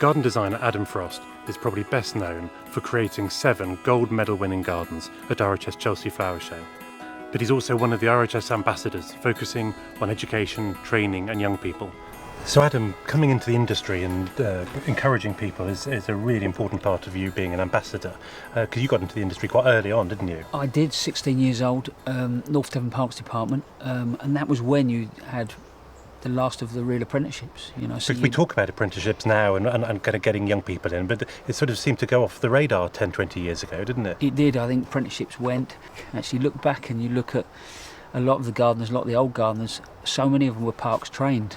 Garden designer Adam Frost is probably best known for creating 7 gold medal winning gardens at RHS Chelsea Flower Show. But he's also one of the RHS ambassadors, focusing on education, training and young people. So Adam, coming into the industry and encouraging people is a really important part of you being an ambassador, because you got into the industry quite early on, didn't you? I did, 16 years old, North Devon Parks Department, and that was when you had the last of the real apprenticeships. So we talk about apprenticeships now and kind of getting young people in, but it sort of seemed to go off the radar 10, 20 years ago, didn't it? It did. I think apprenticeships went. Actually, look back and you look at a lot of the gardeners, a lot of the old gardeners, so many of them were parks trained,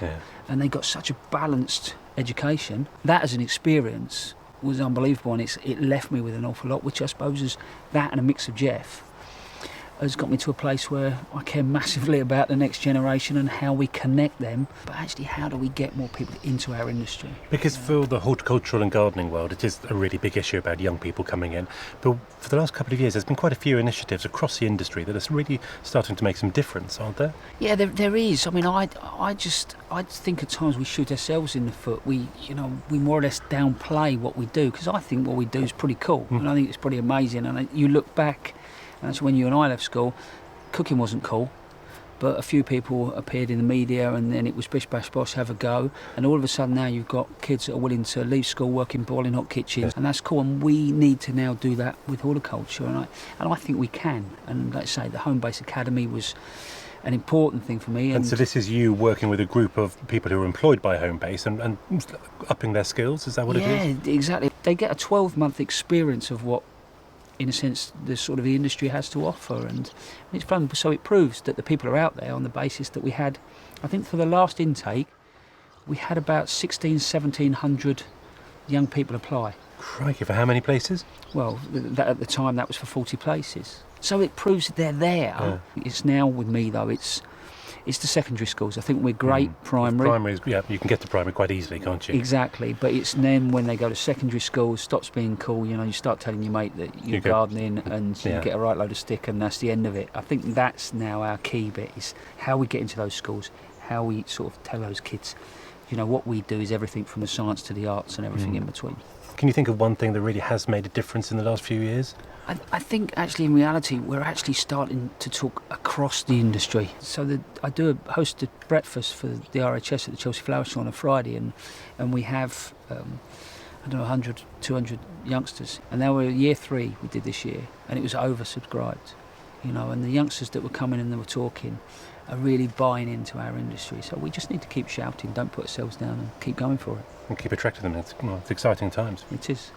and they got such a balanced education. That as an experience was unbelievable, and it left me with an awful lot, which I suppose is that and a mix of Jeff has got me to a place where I care massively about the next generation and how we connect them, but actually how do we get more people into our industry? Because for the horticultural and gardening world, it is a really big issue about young people coming in. But for the last couple of years, there's been quite a few initiatives across the industry that are really starting to make some difference, aren't there? Yeah, there is. I mean, I think at times we shoot ourselves in the foot. We more or less downplay what we do, because I think what we do is pretty cool, and I think it's pretty amazing. And you look back. That's when you and I left school. Cooking wasn't cool, but a few people appeared in the media, and then it was bish bash bosh, have a go. And all of a sudden now you've got kids that are willing to leave school, work in boiling hot kitchens, and that's cool. And we need to now do that with horticulture, and I think we can. And let's say the Home Base Academy was an important thing for me. And so this is you working with a group of people who are employed by Home Base and upping their skills. Is that what it is? Yeah, exactly. They get a 12-month experience of what, in a sense, the sort of the industry has to offer, and it's fun. So it proves that the people are out there on the basis that we had, I think for the last intake, we had about 1,1700 young people apply. Crikey, for how many places? Well, at the time that was for 40 places. So it proves that they're there. Yeah. It's now with me though, it's the secondary schools. I think we're great primary. Primary, yeah, you can get to primary quite easily, can't you? Exactly, but it's then when they go to secondary school, stops being cool. You start telling your mate that you're gardening and you get a right load of stick, and that's the end of it. I think that's now our key bit, is how we get into those schools, how we sort of tell those kids, what we do is everything from the science to the arts and everything in between. Can you think of one thing that really has made a difference in the last few years? I think actually in reality we're actually starting to talk across the industry. So I host a breakfast for the RHS at the Chelsea Flower Show on a Friday, and we have 100, 200 youngsters, and they were year 3 we did this year, and it was oversubscribed, and the youngsters that were coming and they were talking are really buying into our industry. So we just need to keep shouting, don't put ourselves down, and keep going for it. And keep attracting them. It's exciting times. It is.